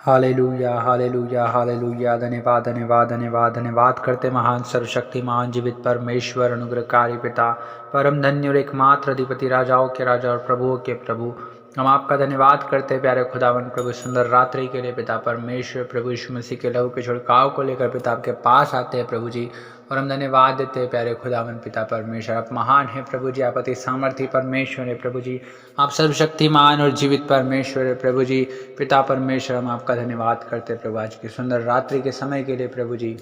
Hallelujah hallelujah hallelujah. धन्यवाद धन्यवाद धन्यवाद धन्यवाद करते महान सर्वशक्तिमान जीवित परमेश्वर अनुग्रहकारी पिता, परम धन्य और एकमात्र अधिपति, राजाओं के राजा और प्रभुओं के प्रभु, हम आपका धन्यवाद करते हैं प्यारे खुदावन प्रभु, सुंदर रात्रि के लिए पिता परमेश्वर प्रभु यीशु मसीह के लहू के छिड़काव को लेकर पिता आपके पास आते हैं प्रभु जी। और हम धन्यवाद देते हैं प्यारे खुदावन पिता परमेश्वर, आप महान हैं प्रभु जी, आप अति सामर्थी परमेश्वर है प्रभु जी, आप सर्वशक्तिमान और जीवित परमेश्वर है प्रभु जी। पिता परमेश्वर, हम आपका धन्यवाद करते हैं प्रभु आज की सुंदर रात्रि के समय के लिए प्रभु जी।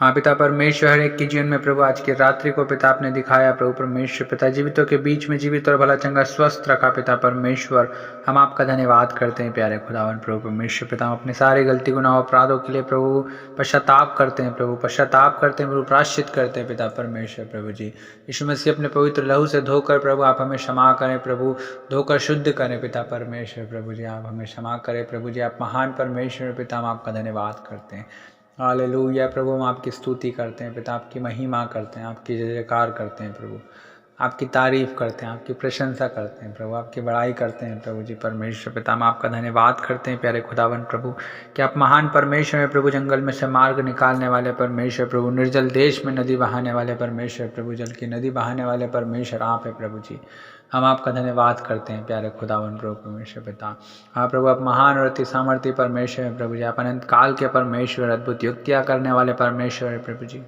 हाँ पिता परमेश्वर, हर एक के जीवन में प्रभु आज की रात्रि को पिता आपने दिखाया प्रभु परमेश्वर, पिता जीवितों के बीच में जीवित और भला चंगा स्वस्थ रखा पिता परमेश्वर, हम आपका धन्यवाद करते हैं प्यारे खुदावन प्रभु परमेश्वर। पिता हम अपने सारे गलती गुनाह अपराधों के लिए प्रभु पश्चाताप करते हैं प्रभु, पश्चाताप करते हैं प्रभु, प्रायश्चित करते हैं पिता परमेश्वर प्रभु जी। यीशु मसीह अपने पवित्र लहू से धोकर प्रभु आप हमें क्षमा करें प्रभु, धोकर शुद्ध करें पिता परमेश्वर प्रभु जी, आप हमें क्षमा करें प्रभु जी। आप महान परमेश्वर पिता, हम आपका धन्यवाद करते हैं। हालेलुया प्रभु, हम आपकी स्तुति करते हैं पिता, आपकी महिमा करते हैं, आपकी जय जयकार करते हैं प्रभु, आपकी तारीफ करते हैं, आपकी प्रशंसा करते हैं प्रभु, आपकी बड़ाई करते हैं प्रभु जी परमेश्वर पिता। हम आपका धन्यवाद करते हैं प्यारे खुदावन प्रभु कि आप महान परमेश्वर हैं प्रभु, जंगल में से मार्ग निकालने वाले परमेश्वर प्रभु, निर्जल देश में नदी बहाने वाले परमेश्वर प्रभु, जल की नदी बहाने वाले परमेश्वर आप है प्रभु जी। हम आपका धन्यवाद करते हैं प्यारे खुदावन प्रभु परमेश्वर पिता। हाँ प्रभु, आप महान और अति सामर्थी परमेश्वर हैं प्रभु जी, आप अनंत काल के परमेश्वर, अद्भुत युक्तियाँ करने वाले परमेश्वर है प्रभु जी।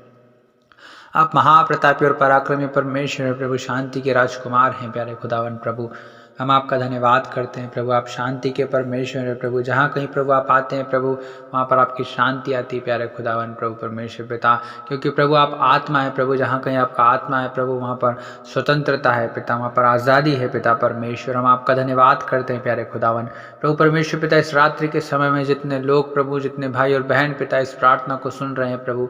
आप महाप्रतापी और पराक्रमी परमेश्वर है प्रभु, शांति के राजकुमार हैं प्यारे खुदावन प्रभु। हम आपका धन्यवाद करते हैं प्रभु, आप शांति के परमेश्वर है प्रभु, जहाँ कहीं प्रभु आप आते हैं प्रभु, वहाँ पर आपकी शांति आती है प्यारे खुदावन प्रभु परमेश्वर पिता, क्योंकि प्रभु आप आत्मा है प्रभु, जहाँ कहीं आपका आत्मा है प्रभु, वहाँ पर स्वतंत्रता है पिता, वहाँ पर आज़ादी है पिता परमेश्वर। हम आपका धन्यवाद करते हैं प्यारे खुदावन प्रभु परमेश्वर पिता। इस रात्रि के समय में जितने लोग प्रभु, जितने भाई और बहन पिता इस प्रार्थना को सुन रहे हैं प्रभु,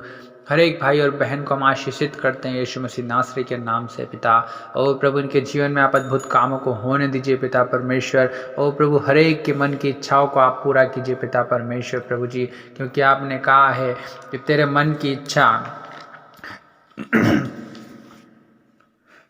हर एक भाई और बहन को हम आशीषित करते हैं यीशु मसीह नासरी के नाम से पिता। ओ प्रभु, इनके जीवन में आप अद्भुत कामों को होने दीजिए पिता परमेश्वर। ओ प्रभु, हर एक के मन की इच्छाओं को आप पूरा कीजिए पिता परमेश्वर प्रभु जी, क्योंकि आपने कहा है कि तेरे मन की इच्छा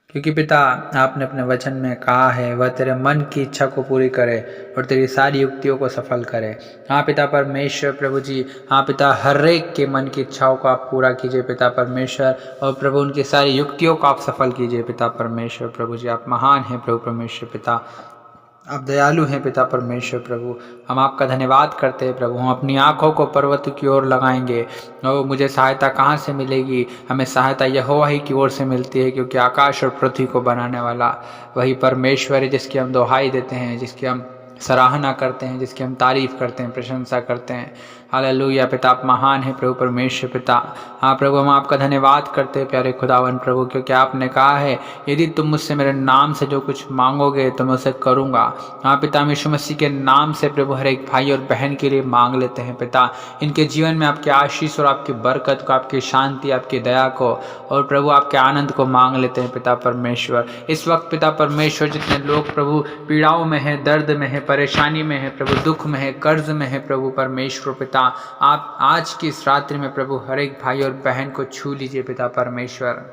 क्योंकि पिता आपने अपने वचन में कहा है वह तेरे मन की इच्छा को पूरी करे और तेरी सारी युक्तियों को सफल करे। हाँ पिता परमेश्वर प्रभु जी, हाँ पिता, हर एक के मन की इच्छाओं को आप पूरा कीजिए पिता परमेश्वर, और प्रभु उनकी सारी युक्तियों को आप सफल कीजिए पिता परमेश्वर प्रभु जी। आप महान हैं प्रभु परमेश्वर पिता, आप दयालु हैं पिता परमेश्वर प्रभु। हम आपका धन्यवाद करते हैं प्रभु, हम अपनी आंखों को पर्वत की ओर लगाएंगे, और मुझे सहायता कहाँ से मिलेगी? हमें सहायता यहोवा ही की ओर से मिलती है, क्योंकि आकाश और पृथ्वी को बनाने वाला वही परमेश्वर है, जिसकी हम दोहाई देते हैं, जिसकी हम सराहना करते हैं, जिसकी हम तारीफ करते हैं, प्रशंसा करते हैं। हालेलुया पिता, आप महान है प्रभु परमेश्वर पिता। हाँ प्रभु, हम आपका धन्यवाद करते हैं प्यारे खुदावन प्रभु, क्योंकि आपने कहा है यदि तुम मुझसे मेरे नाम से जो कुछ मांगोगे तो मैं उसे करूँगा। हाँ पिता, हम यीशु मसीह के नाम से प्रभु हर एक भाई और बहन के लिए मांग लेते हैं पिता, इनके जीवन में आपके आशीष और आपकी बरकत को, आपकी शांति, आपकी दया को, और प्रभु आपके आनंद को मांग लेते हैं पिता परमेश्वर। इस वक्त पिता परमेश्वर, जितने लोग प्रभु पीड़ाओं में है, दर्द में है, परेशानी में है प्रभु, दुख में है, कर्ज में है प्रभु परमेश्वर पिता, आप आज की इस रात्रि में प्रभु हर एक भाई और बहन को छू लीजिए पिता परमेश्वर,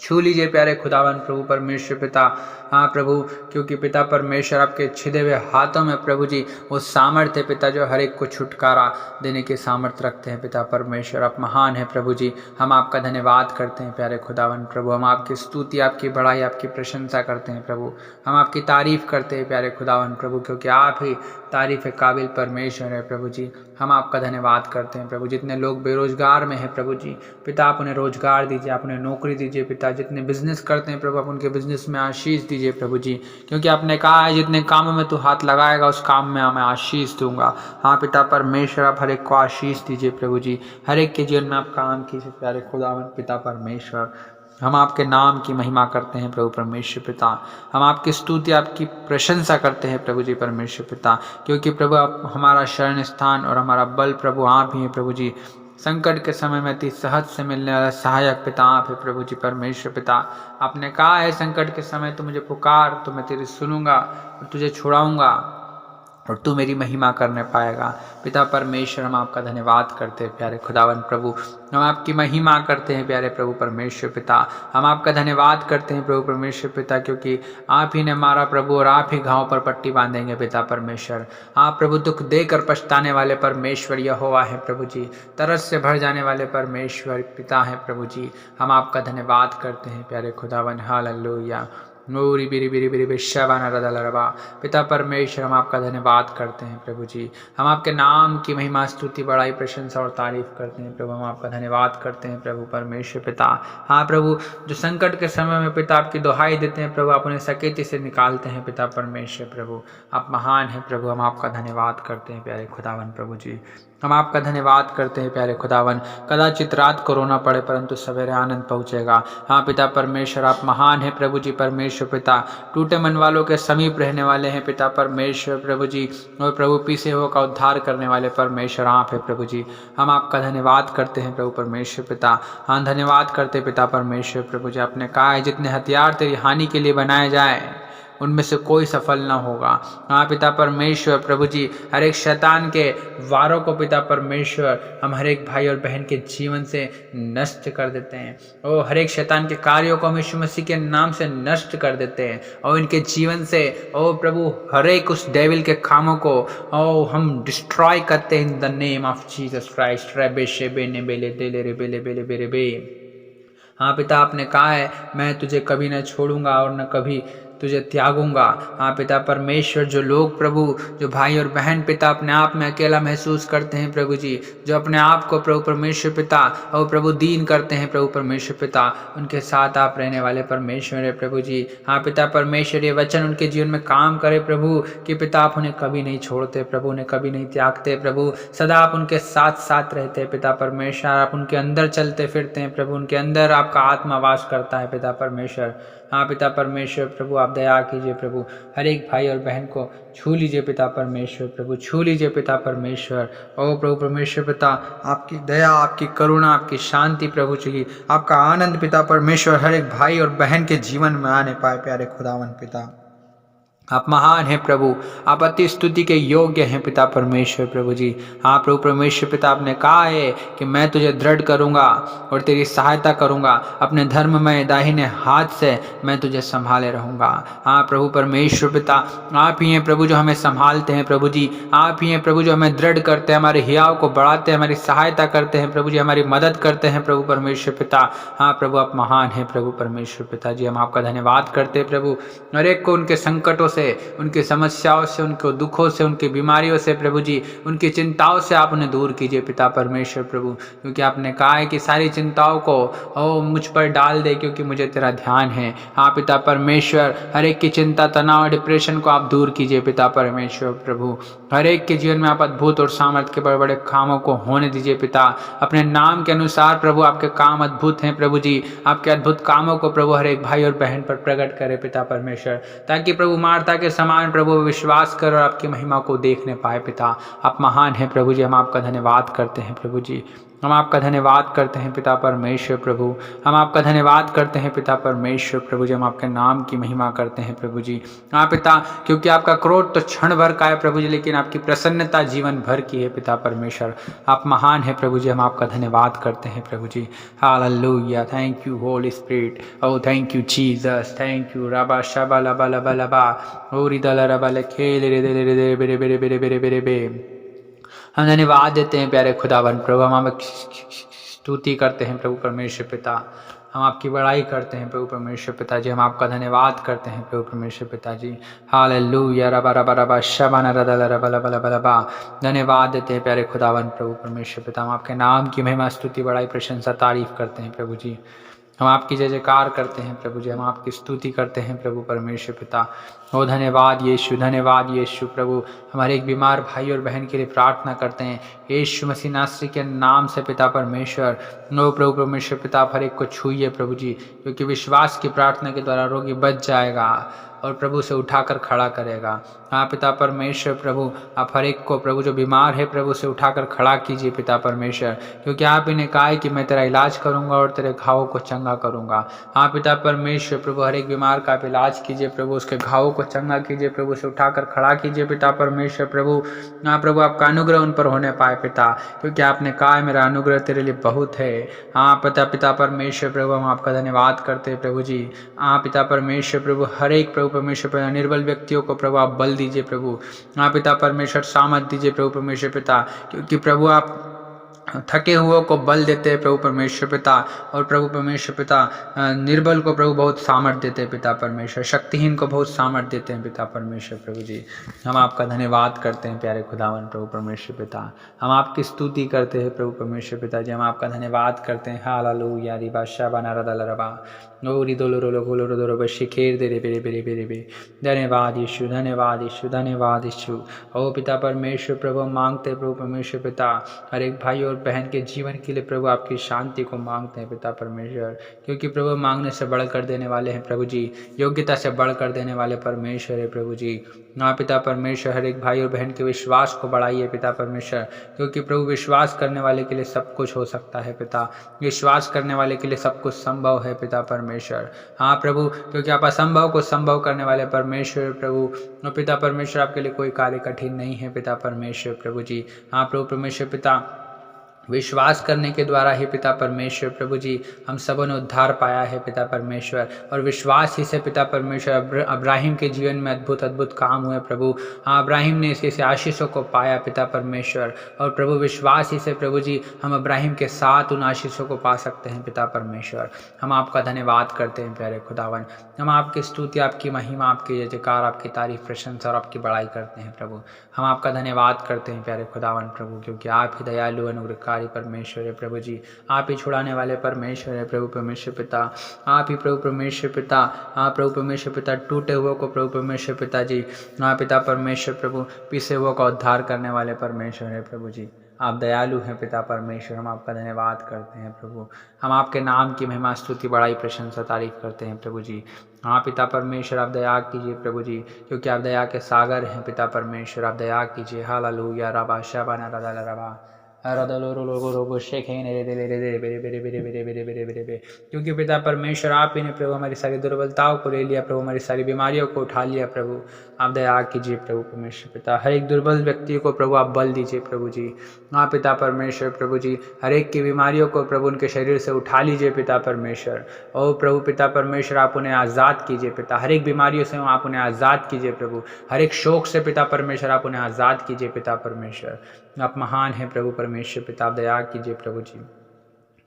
छू लीजिए प्यारे खुदावन प्रभु परमेश्वर पिता। हाँ प्रभु, क्योंकि पिता परमेश्वर आपके छिदे हुए हाथों में प्रभु जी वो सामर्थ्य है पिता, जो हर एक को छुटकारा देने के सामर्थ्य रखते हैं पिता परमेश्वर। आप महान है प्रभु जी, हम आपका धन्यवाद करते हैं प्यारे खुदावन प्रभु, हम आपकी स्तुति, आपकी बड़ाई, आपकी प्रशंसा करते हैं प्रभु, हम आपकी तारीफ करते हैं प्यारे खुदावन प्रभु, क्योंकि आप ही तारीफ के काबिल परमेश्वर है प्रभु जी। हम आपका धन्यवाद करते हैं प्रभु। जितने लोग बेरोजगार में हैं प्रभु जी, पिता आप उन्हें रोजगार दीजिए, आप उन्हें नौकरी दीजिए पिता। जितने बिजनेस करते हैं प्रभु, आप उनके बिजनेस में आशीष दीजिए प्रभु जी, क्योंकि आपने कहा है जितने कामों में तू हाथ लगाएगा उस काम में मैं आशीष दूंगा। हाँ पिता परमेश्वर, आप हर एक को आशीष दीजिए प्रभु जी, हर एक के जीवन में आप काम कीजिए प्यारे खुदावन पिता परमेश्वर। हम आपके नाम की महिमा करते हैं प्रभु परमेश्वर पिता, हम आपकी स्तुति, आपकी प्रशंसा करते हैं प्रभु जी परमेश्वर पिता, क्योंकि प्रभु आप हमारा शरण स्थान और हमारा बल प्रभु आप ही हैं प्रभु जी। संकट के समय में अति सहज से मिलने वाला सहायक पिता आप है प्रभु जी परमेश्वर पिता। आपने कहा है संकट के समय तू मुझे पुकार तो मैं तेरी सुनूंगा और तुझे छुड़ाऊंगा और तू मेरी महिमा करने पाएगा। पिता परमेश्वर, हम आपका धन्यवाद करते हैं प्यारे खुदावन प्रभु, हम आपकी महिमा करते हैं प्यारे प्रभु परमेश्वर पिता। हम आपका धन्यवाद करते हैं प्रभु परमेश्वर पिता, क्योंकि आप ही ने मारा प्रभु और आप ही घाव पर पट्टी बांधेंगे पिता परमेश्वर। आप प्रभु दुख देकर पछताने वाले परमेश्वर यहोवा है प्रभु जी, तरस से भर जाने वाले परमेश्वर पिता है प्रभु जी। हम आपका धन्यवाद करते हैं प्यारे खुदावन। हालेलुया। नूरी बिरी बिरी बिरी बिशाबाना रदलरबा। पिता परमेश्वर, हम आपका धन्यवाद करते हैं प्रभु जी। हम आपके नाम की महिमा स्तुति बड़ाई प्रशंसा और तारीफ करते हैं प्रभु। हम आपका धन्यवाद करते हैं प्रभु परमेश्वर पिता। हाँ प्रभु, जो संकट के समय में पिता आपकी दुहाई देते हैं प्रभु, आप उन्हें सकेती से निकालते हैं पिता परमेश्वर प्रभु। आप महान हैं प्रभु। हम आपका धन्यवाद करते हैं प्यारे खुदावन प्रभु जी। हम आपका धन्यवाद करते हैं प्यारे खुदावन। कदाचित रात को रोना पड़े परंतु सवेरे आनंद पहुँचेगा। हाँ पिता परमेश्वर, आप महान हैं प्रभु जी परमेश्वर पिता। टूटे मन वालों के समीप रहने वाले हैं पिता परमेश्वर प्रभु जी, और प्रभु पीसे हुए का उद्धार करने वाले परमेश्वर आप है प्रभु जी। हम आपका धन्यवाद करते हैं प्रभु परमेश्वर पिता। हाँ धन्यवाद करते पिता परमेश्वर प्रभु जी। आपने कहा है जितने हथियार तेरी हानि के लिए बनाए जाए उनमें से कोई सफल न होगा। हाँ पिता परमेश्वर प्रभु जी, हर एक शैतान के वारों को पिता परमेश्वर हम हर एक भाई और बहन के जीवन से नष्ट कर देते हैं। ओ हर एक शैतान के कार्यों को हम यीशु मसीह के नाम से नष्ट कर देते हैं, और इनके जीवन से ओ प्रभु हर एक उस डेविल के कामों को ओ हम डिस्ट्रॉय करते हैं in the name of Jesus Christ. रेबे शेबे ने बेले देले रे बेले बेले बेरे बे। हाँ पिता, आपने कहा है मैं तुझे कभी न छोड़ूंगा और न कभी तुझे त्यागूंगा। हाँ पिता परमेश्वर, जो लोग प्रभु, जो भाई और बहन पिता अपने आप में अकेला महसूस करते हैं प्रभु जी, जो अपने आप को प्रभु परमेश्वर पिता और प्रभु दीन करते हैं प्रभु परमेश्वर पिता, उनके साथ आप रहने वाले परमेश्वर है प्रभु जी। हाँ पिता परमेश्वर, ये वचन उनके जीवन में काम करे प्रभु, कि पिता आप उन्हें कभी नहीं छोड़ते प्रभु, उन्हें कभी नहीं त्यागते प्रभु, सदा आप उनके साथ साथ रहते हैं पिता परमेश्वर। आप उनके अंदर चलते फिरते हैं प्रभु, उनके अंदर आपका आत्मा वास करता है पिता परमेश्वर। हाँ पिता परमेश्वर प्रभु, आप दया कीजिए प्रभु, हर एक भाई और बहन को छू लीजिए पिता परमेश्वर प्रभु, छू लीजिए पिता परमेश्वर। ओ प्रभु परमेश्वर पिता, आपकी दया, आपकी करुणा, आपकी शांति प्रभु जी, आपका आनंद पिता परमेश्वर हर एक भाई और बहन के जीवन में आने पाए प्यारे खुदावन पिता। आप महान हैं प्रभु, आप अति स्तुति के योग्य हैं पिता परमेश्वर प्रभु जी। हाँ प्रभु परमेश्वर पिता, आपने कहा है कि मैं तुझे दृढ़ करूँगा और तेरी सहायता करूँगा, अपने धर्ममय दाहिने हाथ से मैं तुझे संभाले रहूँगा। हाँ प्रभु परमेश्वर पिता, आप ही हैं प्रभु जो हमें संभालते हैं प्रभु जी, आप ही हैं प्रभु जो हमें दृढ़ करते हैं, हमारे हियाव को बढ़ाते हैं, हमारी सहायता करते हैं प्रभु जी, हमारी मदद करते हैं प्रभु परमेश्वर पिता। हाँ प्रभु, आप महान हैं प्रभु परमेश्वर पिता जी। हम आपका धन्यवाद करते हैं प्रभु, हर एक को उनके संकटों से, उनकी समस्याओं से, उनके दुखों से, उनकी बीमारियों से प्रभु जी, उनकी चिंताओं से आप उन्हें दूर कीजिए पिता परमेश्वर प्रभु, क्योंकि आपने कहा है कि सारी चिंताओं को ओ मुझ पर डाल दे क्योंकि मुझे तेरा ध्यान है। हाँ पिता परमेश्वर, हर एक की चिंता, तनाव और डिप्रेशन को आप दूर कीजिए पिता परमेश्वर प्रभु, हर एक के जीवन में आप अद्भुत और सामर्थ्य के बड़े बड़े कामों को होने दीजिए पिता। अपने नाम के अनुसार प्रभु आपके काम अद्भुत हैं प्रभु जी, आपके अद्भुत कामों को प्रभु हर एक भाई और बहन पर प्रकट करे पिता परमेश्वर, ताकि प्रभु मार्था के समान प्रभु विश्वास कर और आपकी महिमा को देखने पाए पिता। आप महान हैं प्रभु जी, हम आपका धन्यवाद करते हैं प्रभु जी, हम आपका धन्यवाद करते हैं पिता परमेश्वर प्रभु, हम आपका धन्यवाद करते हैं पिता परमेश्वर प्रभु जी, हम आपके नाम की महिमा करते हैं प्रभु जी। हाँ पिता, क्योंकि आपका क्रोध तो क्षण भर का है प्रभु जी, लेकिन आपकी प्रसन्नता जीवन भर की है पिता परमेश्वर। आप महान है प्रभु जी, हम आपका धन्यवाद करते हैं प्रभु जी। Hallelujah, thank you holy spirit, oh thank you Jesus, thank you रबा शबा लबा लबा लबा ओरी दला रबा ले खेल रे दे रे बेरे बेरे बेरे बेरे बेरे बे। हम धन्यवाद देते हैं प्यारे खुदावन प्रभु, हम स्तुति करते हैं प्रभु परमेश्वर पिता, हम आपकी बड़ाई करते हैं प्रभु परमेश्वर पिता जी, हम आपका धन्यवाद करते हैं प्रभु परमेश्वर पिता जी। हालेलुया रबा रबा रबा शबाना रदला रबा लबा लबा लबा। धन्यवाद देते हैं प्यारे खुदावन प्रभु परमेश्वर पिता, हम आपके नाम की महिमा, स्तुति, बड़ाई, प्रशंसा, तारीफ करते हैं प्रभु जी। हम आपकी जय जयकार करते हैं प्रभु जी, हम आपकी स्तुति करते हैं प्रभु परमेश्वर पिता। ओ धन्यवाद यीशु, धन्यवाद यीशु प्रभु। हमारे एक बीमार भाई और बहन के लिए प्रार्थना करते हैं यीशु मसीह नासरी के नाम से पिता परमेश्वर। नो प्रभु परमेश्वर पिता, आप हर एक को छूइए प्रभु जी, क्योंकि विश्वास की प्रार्थना के द्वारा रोगी बच जाएगा। और प्रभु से उठाकर खड़ा करेगा। हाँ पिता परमेश्वर प्रभु, आप हर एक को प्रभु जो बीमार है प्रभु से उठाकर खड़ा कीजिए पिता परमेश्वर, क्योंकि आप इन्हें कहा है कि मैं तेरा इलाज करूंगा और तेरे घावों को चंगा करूंगा। हाँ पिता परमेश्वर प्रभु, हर एक बीमार का आप इलाज कीजिए प्रभु, उसके घावों को चंगा कीजिए प्रभु, से उठाकर खड़ा कीजिए पिता परमेश्वर प्रभु। हाँ प्रभु, आपका अनुग्रह उन पर होने पाए पिता, क्योंकि आपने कहा है मेरा अनुग्रह तेरे लिए बहुत है। हाँ पिता परमेश्वर प्रभु, हम आपका धन्यवाद करते हैं प्रभु जी। हाँ पिता परमेश्वर प्रभु, हर एक प्रभु परमेश्वर पिता निर्बल व्यक्तियों को प्रभु आप बल दीजिए प्रभु। हाँ पिता परमेश्वर सामर्थ दीजिए प्रभु परमेश्वर पिता, क्योंकि प्रभु आप थके हुओं को बल देते हैं प्रभु परमेश्वर पिता, और प्रभु परमेश्वर पिता निर्बल को प्रभु बहुत सामर्थ देते हैं पिता परमेश्वर, शक्तिहीन को बहुत सामर्थ देते हैं पिता परमेश्वर प्रभु जी। हम आपका धन्यवाद करते हैं प्यारे खुदावन प्रभु परमेश्वर पिता, हम आपकी स्तुति करते हैं प्रभु परमेश्वर पिता जी, हम आपका धन्यवाद करते हैं। हालेलुया रिबा शाबाना रदलरबा ओरी दोलोरो गोलोरो दोरो बशिखेर दे रे बेरे बेरे बेरे बे। धन्यवाद यीशु, धन्यवाद यीशु, धन्यवाद यीशु। ओ पिता परमेश्वर प्रभु, मांगते प्रभु परमेश्वर पिता हर एक भाई और बहन के जीवन के लिए प्रभु आपकी शांति को मांगते हैं पिता परमेश्वर, क्योंकि प्रभु मांगने से बढ़कर देने वाले हैं प्रभु जी, योग्यता से बढ़कर देने वाले परमेश्वर है प्रभु जी। हाँ पिता परमेश्वर, हर एक भाई और बहन के विश्वास को बढ़ाइए पिता परमेश्वर, क्योंकि प्रभु विश्वास करने वाले के लिए सब कुछ हो सकता है पिता, विश्वास करने वाले के लिए सब कुछ संभव है पिता परमेश्वर। हाँ प्रभु, क्योंकि आप असंभव को संभव करने वाले परमेश्वर प्रभु, और पिता परमेश्वर आपके लिए कोई कार्य कठिन नहीं है पिता परमेश्वर प्रभु जी। हाँ प्रभु परमेश्वर पिता, विश्वास करने के द्वारा ही पिता परमेश्वर प्रभु जी हम सबों ने उद्धार पाया है पिता परमेश्वर, और विश्वास ही से पिता परमेश्वर अब्राहिम के जीवन में अद्भुत अद्भुत काम हुए प्रभु। हाँ अब्राहिम ने इसे आशीषों को पाया पिता परमेश्वर, और प्रभु विश्वास ही से प्रभु जी हम अब्राहिम के साथ उन आशीषों को पा सकते हैं पिता परमेश्वर। हम आपका धन्यवाद करते हैं प्यारे खुदावन, हम आपकी स्तुति, आपकी महिमा, आपकी जय जयकार, आपकी तारीफ, प्रशंसा और आपकी बड़ाई करते हैं प्रभु। हम आपका धन्यवाद करते हैं प्यारे खुदावन प्रभु, क्योंकि आप ही दयालु अनुग्रहकारी परमेश्वर है प्रभु जी, आप ही छुड़ाने वाले परमेश्वर है प्रभु परमेश्वर पिता, आप ही प्रभु परमेश्वर पिता। हाँ प्रभु परमेश्वर पिता, टूटे हुए को प्रभु परमेश्वर पिता जी, हाँ पिता परमेश्वर प्रभु पीसे हुए का उद्धार करने वाले परमेश्वर है प्रभु जी। आप दयालु हैं पिता परमेश्वर, हम आपका धन्यवाद करते हैं प्रभु, हम आपके नाम की महिमा, स्तुति, बड़ाई, प्रशंसा, तारीफ करते हैं प्रभु जी। हाँ पिता परमेश्वर, आप दया कीजिए प्रभु जी, क्योंकि आप दया के सागर हैं पिता परमेश्वर, आप दया कीजिए। हालेलुया रबा शाबाना रदा रबा, क्योंकि पिता परमेश्वर आप ही ने प्रभु हमारी सारी दुर्बलताओं को ले लिया प्रभु, हमारी सारी बीमारियों को उठा लिया प्रभु। आप दया कीजिए प्रभु परमेश्वर पिता, हर एक दुर्बल व्यक्ति को प्रभु आप बल दीजिए प्रभु जी। हाँ पिता परमेश्वर प्रभु जी, हर एक की बीमारियों को प्रभु उनके शरीर से उठा लीजिए पिता परमेश्वर। ओ प्रभु पिता परमेश्वर, आप उन्हें आज़ाद कीजिए पिता, हर एक बीमारियों से आप उन्हें आज़ाद कीजिए प्रभु, हर एक शोक से पिता परमेश्वर आप उन्हें आज़ाद कीजिए पिता परमेश्वर। आप महान हैं प्रभु परमेश्वर पिता, आप दया कीजिए प्रभु जी,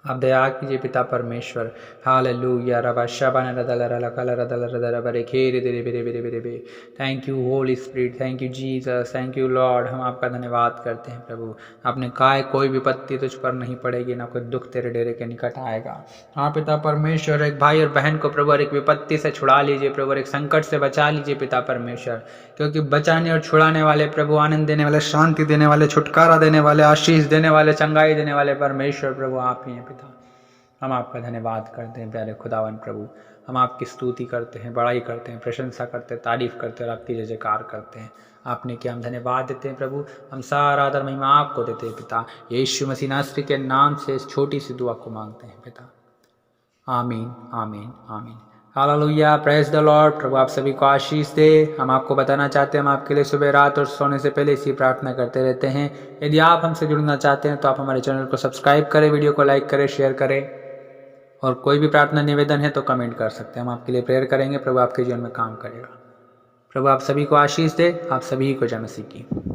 आप दया कीजिए पिता परमेश्वर। हालेलुया रबा शाबाना रदल रलकल रदल रदल बरे खेरे दे बेरे बेरे बेरे बे। Thank you holy spirit, thank you Jesus, thank you lord. हम आपका धन्यवाद करते हैं प्रभु, आपने कहा है कोई विपत्ति तुझ पर नहीं पड़ेगी, ना कोई दुख तेरे डेरे के निकट आएगा। हाँ पिता परमेश्वर, एक भाई और बहन को प्रभु एक विपत्ति से छुड़ा लीजिए प्रभु, एक संकट से बचा लीजिए पिता परमेश्वर, क्योंकि बचाने और छुड़ाने वाले प्रभु, आनंद देने वाले, शांति देने वाले, छुटकारा देने वाले, आशीष देने वाले, चंगाई देने वाले परमेश्वर प्रभु आप ही हैं पिता। हम आपका धन्यवाद करते हैं प्यारे खुदावन प्रभु, हम आपकी स्तुति करते हैं, बड़ाई करते हैं, प्रशंसा करते हैं, तारीफ करते हैं और आपकी जय जयकार करते हैं। आपने किया हम धन्यवाद देते हैं प्रभु, हम सारा आदर महिमा आपको देते हैं पिता, यीशु मसीह नासरी के नाम से इस छोटी सी दुआ को मांगते हैं पिता, आमीन आमीन आमीन। Hallelujah, praise the lord. प्रभु आप सभी को आशीष दे। हम आपको बताना चाहते हैं, हम आपके लिए सुबह रात और सोने से पहले इसी प्रार्थना करते रहते हैं। यदि आप हमसे जुड़ना चाहते हैं तो आप हमारे चैनल को सब्सक्राइब करें, वीडियो को लाइक करें, शेयर करें, और कोई भी प्रार्थना निवेदन है तो कमेंट कर सकते हैं। हम आपके लिए प्रेयर करेंगे, प्रभु आपके जीवन में काम करेगा। प्रभु आप सभी को आशीष दे। आप सभी को जय मसीह की।